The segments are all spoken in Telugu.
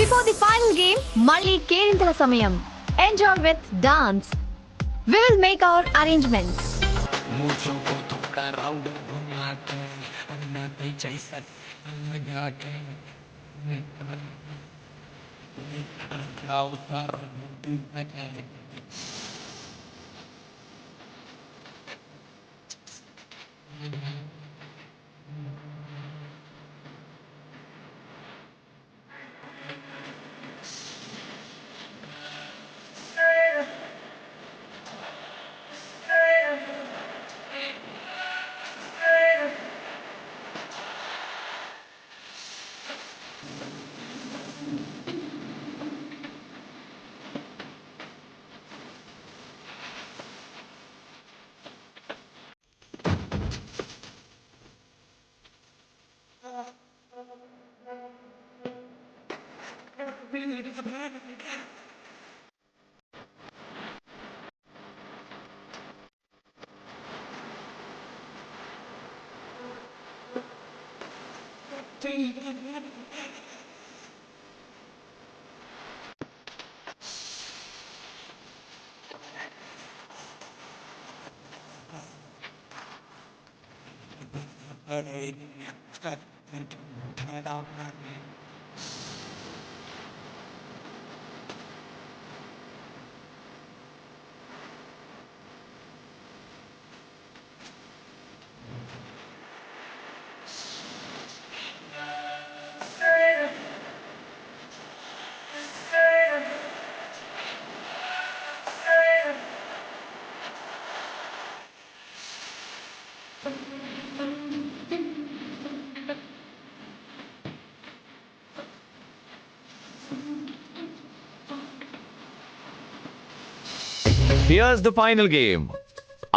Before the final game, మళ్ళీ కేరింతల సమయం. Enjoy with dance. We will make our arrangements. Mucho tocar aunque no te chasas. Here's the final game.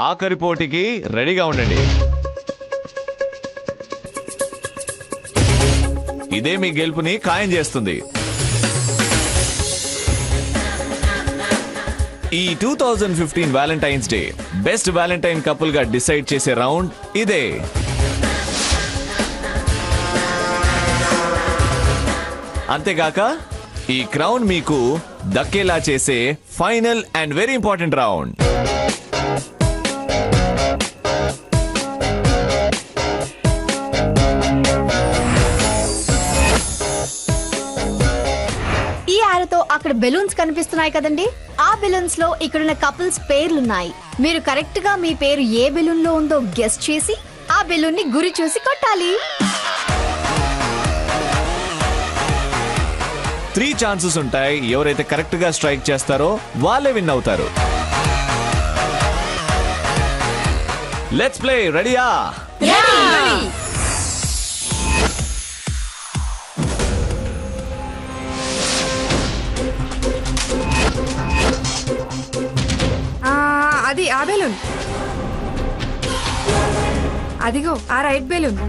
ఆఖరి పోటీకి రెడీగా ఉండండి. ఇదే మీ గెలుపుని ఖాయం చేస్తుంది. ఈ 2015 Valentine's day best Valentine couple గా డిసైడ్ చేసే రౌండ్ ఇదే. అంతేగాక ఈ క్రౌన్ మీకు దక్కేలా చేసే final and very important round. ఈ ఆరతో అక్కడ బెలూన్స్ కనిపిస్తున్నాయి కదండి, ఆ బెలూన్స్ లో ఇక్కడున్న కపుల్స్ పేర్లున్నాయి. మీరు కరెక్ట్ గా మీ పేరు ఏ బెలూన్ లో ఉందో గెస్ చేసి ఆ బెలూన్ ని గురి చూసి కొట్టాలి. 3 ఛాన్సెస్ ఉంటాయి. ఎవరైతే కరెక్ట్ గా స్ట్రైక్ చేస్తారో వాళ్ళే విన్ అవుతారు. Let's play. రెడీయా? అది ఆ బెలూన్. అదిగో ఆ రైట్ బెలూన్.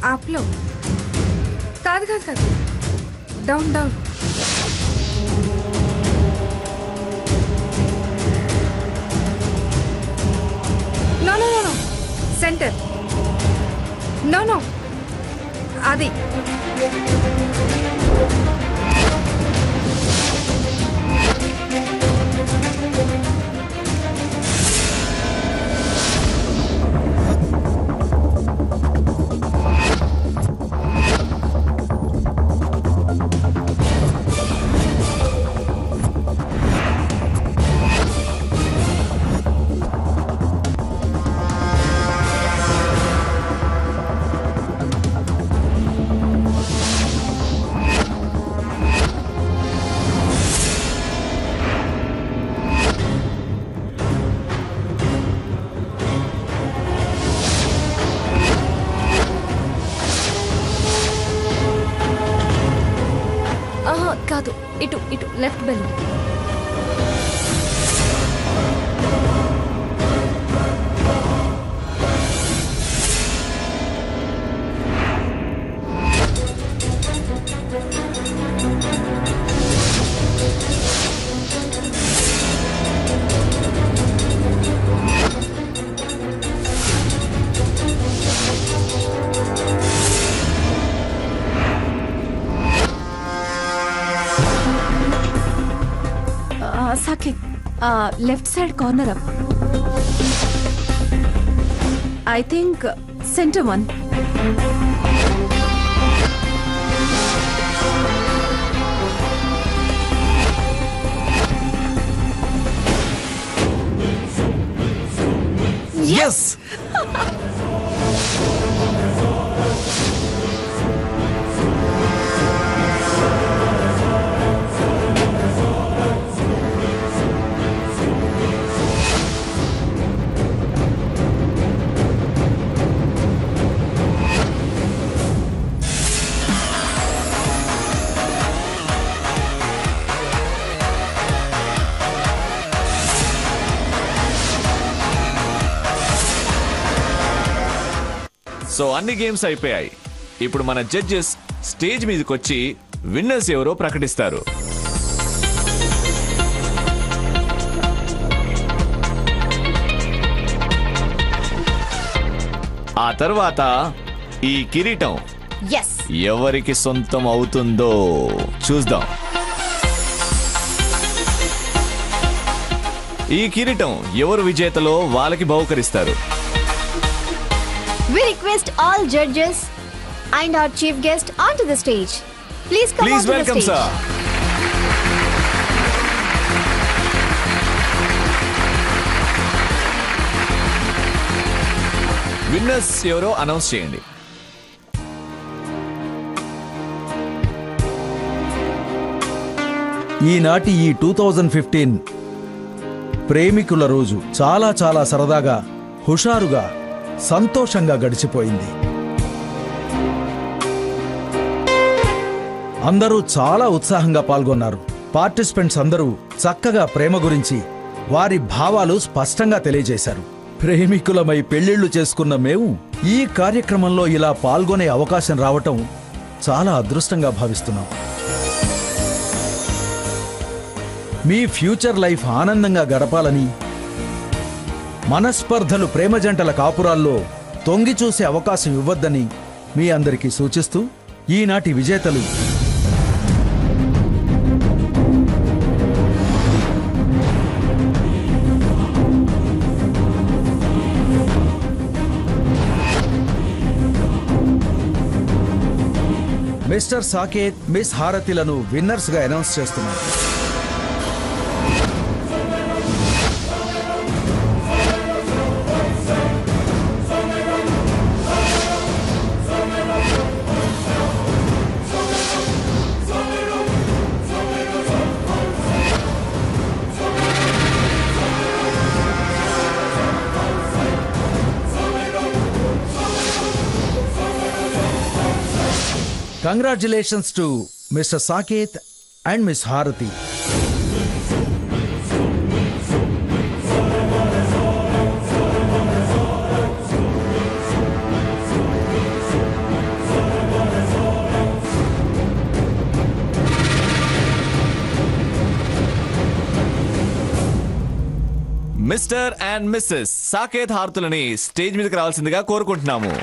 అప్లో కాదు కాదు కాదు, down down. No no no no, centre. No no, అది. కాదు, ఇటు ఇటు left balloon. Okay left side corner up. I think centre 1. Yes! So అన్ని గేమ్స్ అయిపోయాయి. ఇప్పుడు మన జడ్జెస్ స్టేజ్ మీదకి వచ్చి విన్నర్స్ ఎవరో ప్రకటిస్తారు. ఆ తర్వాత ఈ కిరీటం ఎస్ ఎవరికి సొంతం అవుతుందో చూద్దాం. ఈ కిరీటం ఎవరు విజేతలో వాళ్ళకి బహుకరిస్తారు. We request all judges and our chief guest onto the stage. Please come Please onto welcome, the stage. sir. Winners ఎవరో అనౌన్స్ చేయండి. ఈనాటి ఈ 2015 ప్రేమికుల రోజు చాలా చాలా సరదాగా, హుషారుగా, సంతోషంగా గడిచిపోయింది. అందరూ చాలా ఉత్సాహంగా పాల్గొన్నారు. పార్టిసిపెంట్స్ అందరూ చక్కగా ప్రేమ గురించి వారి భావాలు స్పష్టంగా తెలియజేశారు. ప్రేమికులమై పెళ్లిళ్లు చేసుకున్న మేము ఈ కార్యక్రమంలో ఇలా పాల్గొనే అవకాశం రావటం చాలా అదృష్టంగా భావిస్తున్నాం. మీ ఫ్యూచర్ లైఫ్ ఆనందంగా గడపాలని, మనస్పర్ధలు ప్రేమ జంటల కాపురాల్లో తొంగి చూసే అవకాశం ఇవ్వద్దని మీ అందరికీ సూచిస్తూ ఈనాటి విజేతలు మిస్టర్ సాకేత్, మిస్ హారతిలను విన్నర్స్ గా అనౌన్స్ చేస్తున్నారు. Congratulations to Mr. Saket and Miss Harati. Mr and Mrs Saket హారతులని స్టేజ్ మీదకి రావాల్సిందిగా కోరుకుంటున్నాము.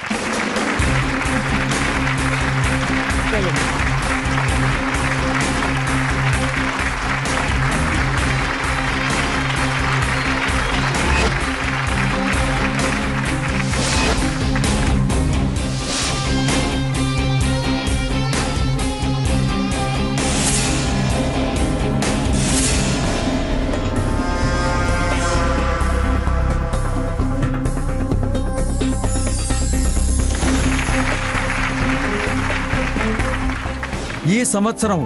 ఈ సంవత్సరం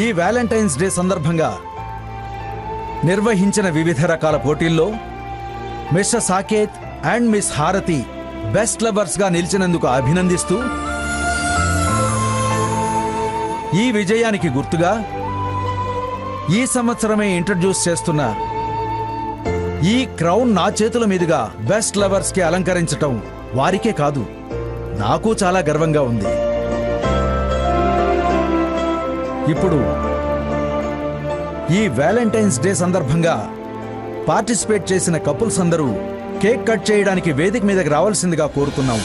ఈ వ్యాలంటైన్స్ డే సందర్భంగా నిర్వహించిన వివిధ రకాల పోటీల్లో మిస్టర్ సాకేత్ అండ్ మిస్ హారతి బెస్ట్ లవర్స్ గా నిలిచినందుకు అభినందిస్తూ ఈ విజయానికి గుర్తుగా ఈ సంవత్సరమే ఇంట్రడ్యూస్ చేస్తున్న ఈ క్రౌన్ నా చేతుల మీదుగా బెస్ట్ లవర్స్ కి అలంకరించటం వారికే కాదు, నాకు చాలా గర్వంగా ఉంది. ఇప్పుడు ఈ వ్యాలంటైన్స్ డే సందర్భంగా పార్టిసిపేట్ చేసిన కపుల్స్ అందరూ కేక్ కట్ చేయడానికి వేదిక మీదకి రావాల్సిందిగా కోరుతున్నాం.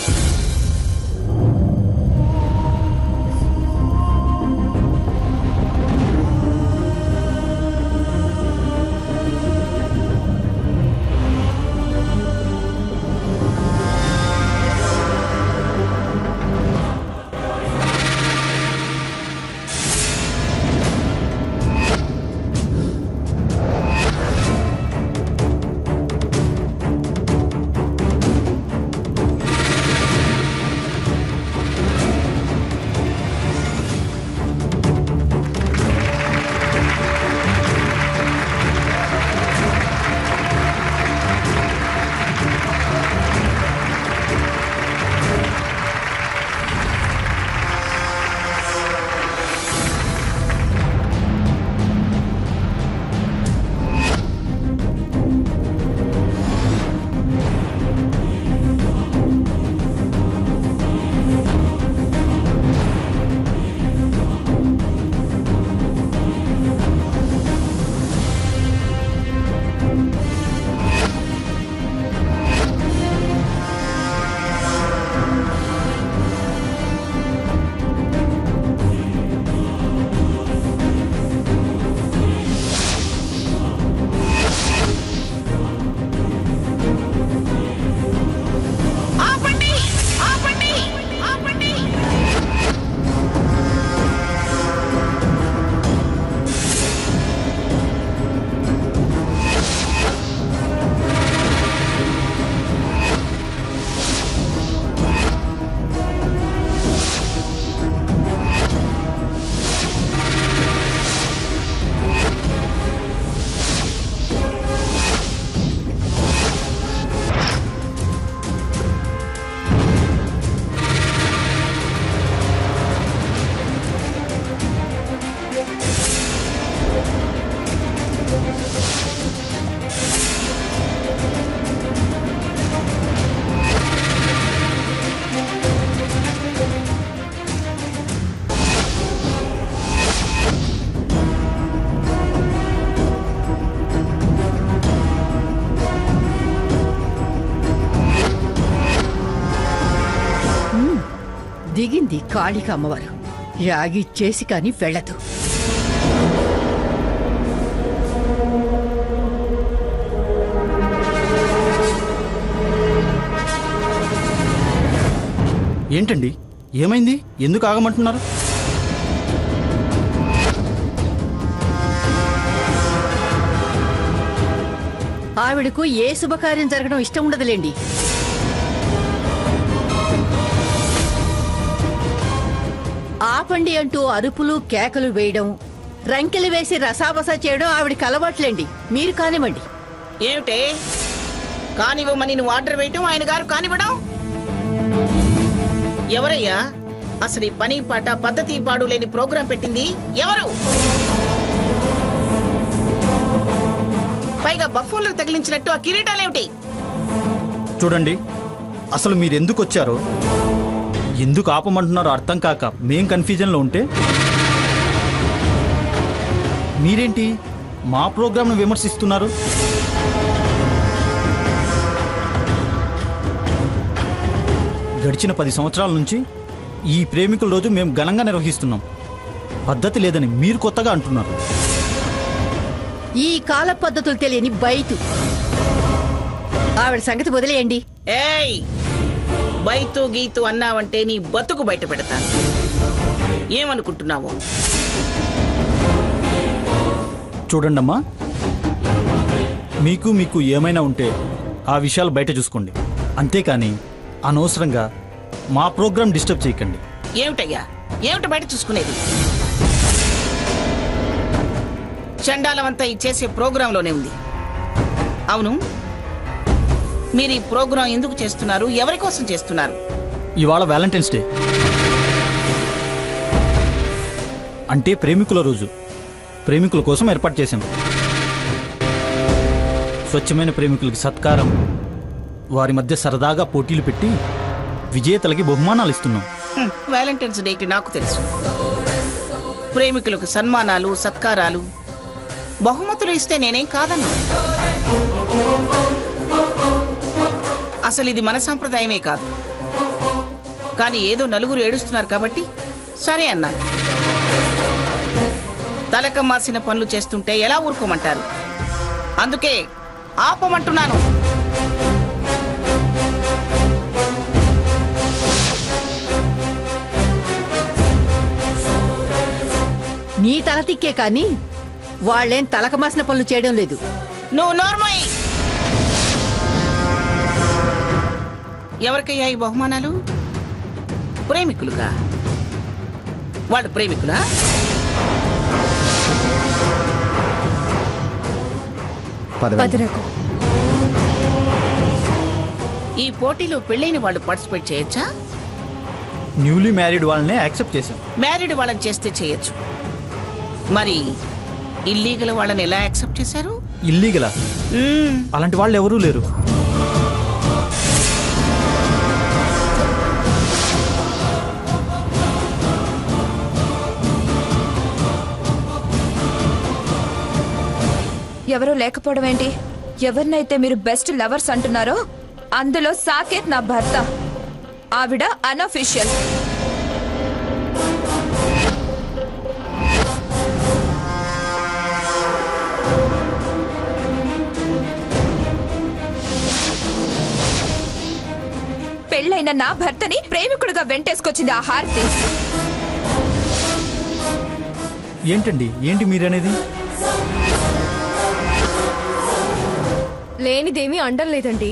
దిగింది కాళిక అమ్మవారు. యాగి చేసి కాని వెళ్ళదు. ఏంటండి, ఏమైంది? ఎందుకు ఆగమంటున్నారు? ఆవిడకు ఏ శుభకార్యం జరగడం ఇష్టం ఉండదులేండి. ఆపండి అంటూ అరుపులు కేకలు వేయడం, రంకెలు వేసి రసాబసా చేయడం ఆవిడకి అలవాట్లేండి. మీరు కానివ్వండి. ఏమిటే కానివ్వమని నువ్వు ఆర్డర్ వేయటం, ఆయన గారు కానివ్వడం? ఎవరయ్యా అసలు ఈ పని పాట పద్ధతి పాడు లేని ప్రోగ్రాం పెట్టింది? ఎవరు? పైగా బఫూన్లకు తగిలించినట్టు ఆ కిరీటాలేమిటి? చూడండి, అసలు మీరు ఎందుకు వచ్చారో, ఎందుకు ఆపమంటున్నారో అర్థం కాక మేం కన్ఫ్యూజన్లో ఉంటే మీరేంటి మా ప్రోగ్రాంను విమర్శిస్తున్నారు? గడిచిన 10 సంవత్సరాల నుంచి ఈ ప్రేమికుల రోజు మేము ఘనంగా నిర్వహిస్తున్నాం. పద్ధతి లేదని మీరు కొత్తగా అంటున్నారు. ఈ కాల పద్ధతులు తెలియని బయటు ఆవిడ సంగతి వదిలేయండి. ఏయ్, బైతు గీతు అన్నావంటే నీ బతుకు బయట పెడతాను. ఏమనుకుంటున్నావు? చూడండమ్మా, మీకు ఏమైనా ఉంటే ఆ విషయాలు బయట చూసుకోండి. అంతేకాని అనవసరంగా మా ప్రోగ్రాం డిస్టర్బ్ చేయకండి. ఏమిటయ్యా, ఏమిటి బయట చూసుకునేది? చండాలమంతా ఈ చేసే ప్రోగ్రాంలోనే ఉంది. అవును, మీరు ఈ ప్రోగ్రాం ఎందుకు చేస్తున్నారు? ఎవరి కోసం చేస్తున్నారు? ఇవాళ వ్యాలంటైన్స్ డే అంటే ప్రేమికుల రోజు. ప్రేమికుల కోసం ఏర్పాటు చేశాం. స్వచ్ఛమైన ప్రేమికులకి సత్కారం, వారి మధ్య సరదాగా పోటీలు పెట్టి విజేతలకి బహుమానాలు ఇస్తున్నాం. వ్యాలంటైన్స్ డేకి నాకు తెలుసు. ప్రేమికులకు సన్మానాలు, సత్కారాలు, బహుమతులు ఇస్తే నేనేం కాదన్నా. అసలు ఇది మన సంప్రదాయమే కాదు. కానీ ఏదో నలుగురు ఏడుస్తున్నారు కాబట్టి సరే అన్నాను. తలకమ్మాసిన పనులు చేస్తుంటే ఎలా ఊరుకోమంటారు? అందుకే ఆపమంటున్నాను. నీ తల తిక్కే కానీ వాళ్ళేం తలకమాసిన పనులు చేయడం లేదు. నువ్వు నోర్మోయ్. ఎవరికయ్యా ఈ బహుమానాలు? ప్రేమికులుగా? వాళ్ళు ప్రేమికులా? ఈ పోటీలో పెళ్ళైన వాళ్ళు పార్టిసిపేట్ చేయొచ్చా? న్యూలీ మ్యారీడ్ వాళ్ళనే యాక్సెప్ట్ చేశాం. మ్యారీడ్ వాళ్ళని చేస్తే చేయొచ్చు. మరి ఇల్లీగల్ వాళ్ళని ఎలా యాక్సెప్ట్ చేశారు? ఇల్లీగలా? అలాంటి వాళ్ళు ఎవరూ లేరు. ఎవరూ లేకపోవడం ఏంటి? ఎవరినైతే మీరు బెస్ట్ లవర్స్ అంటున్నారో అందులో సాకేత్ నా భర్త. ఆవిడ అన్అఫీషియల్. పెళ్ళైన నా భర్తని ప్రేమికుడుగా వెంటేసుకొచ్చింది ఆ హారతి. ఏంటండి, ఏంటి మీరనేది? లేనిదేమీ అండం లేదండి,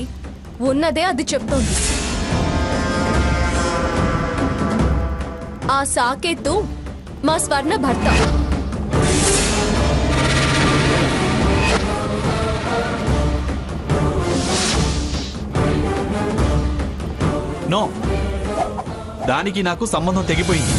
ఉన్నదే అది చెప్తోంది. ఆ సాకేతు మా స్వర్ణ భర్త. నో, దానికి నాకు సంబంధం తెగిపోయింది.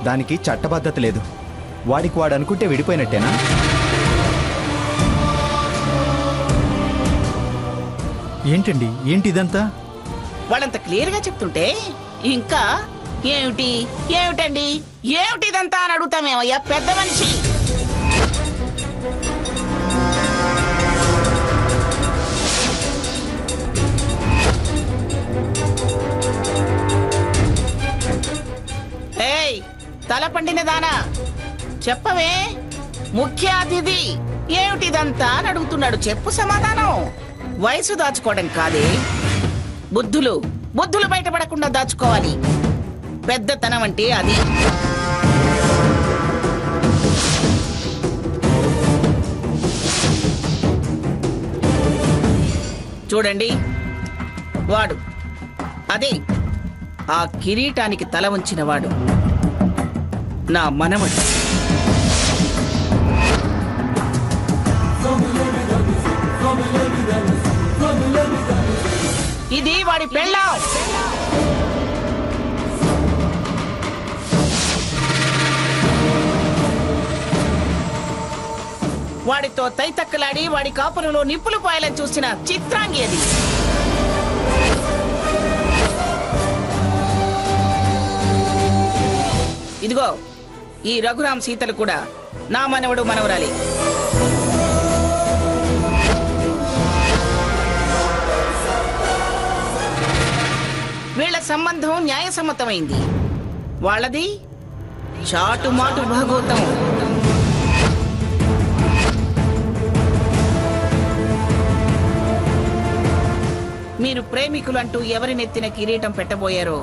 దానికి చట్టబద్ధత లేదు. వాడికి వాడు అనుకుంటే విడిపోయినట్టేనా? ఏంటండి, ఏంటి ఇదంతా? వాళ్ళంత క్లియర్ గా చెప్తుంటే ఇంకా ఏమిటి ఏమిటండి ఏమిటి ఇదంతా అని అడుగుతామేమయ్యా పెద్ద మనిషి. తల పండిన దానా చెప్పవే, ముఖ్య అతిథి ఏమిటిదంతా అని అడుగుతున్నాడు. చెప్పు సమాధానం. వయసు దాచుకోవడం కాదే, బుద్ధులు బయటపడకుండా దాచుకోవాలి. పెద్దతనం అంటే అది. చూడండి, వాడు అదే ఆ కిరీటానికి తల ఉంచిన వాడు నా మనవడు. ఇది వాడి పెళ్ళాం. వాడితో తైతక్కలాడి వాడి కాపురంలో నిప్పులు పోయాలని చూసిన చిత్రాంగి అది. ఇదిగో ఈ రఘురాం సీతలు కూడా నా మనవడు మనవరాలి. వీళ్ల సంబంధం న్యాయసమ్మతమైంది. వాళ్ళది చాటుమాటు భాగవతం. మీరు ప్రేమికులంటూ ఎవరి నెత్తిన కిరీటం పెట్టబోయారో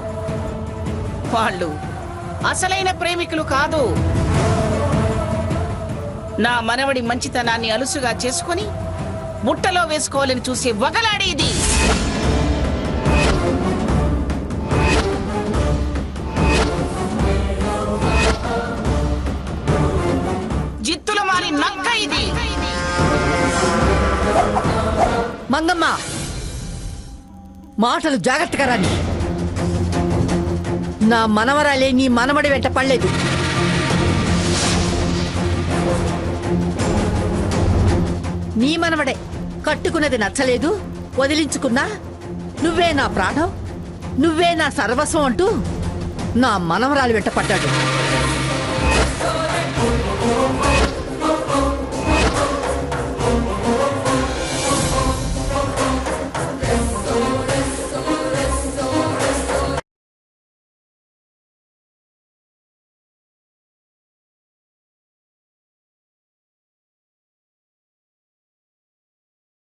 వాళ్ళు అసలైన ప్రేమికులు కాదు. నా మనవడి మంచితనాన్ని అలుసుగా చేసుకుని బుట్టలో వేసుకోవాలని చూసే వగలాడి ఇది. జిత్తుల మారి నక్క ఇది. మంగమ్మ, మాటలు జాగ్రత్తగా రాని. నా మనవరాలే నీ మనవడి వెంట పడలేదు. నీ మనవడే కట్టుకున్నది నచ్చలేదు, వదిలించుకున్నా నువ్వే నా ప్రాణం, నువ్వే నా సర్వస్వం అంటూ నా మనవరాలు వెంట పడ్డాడు.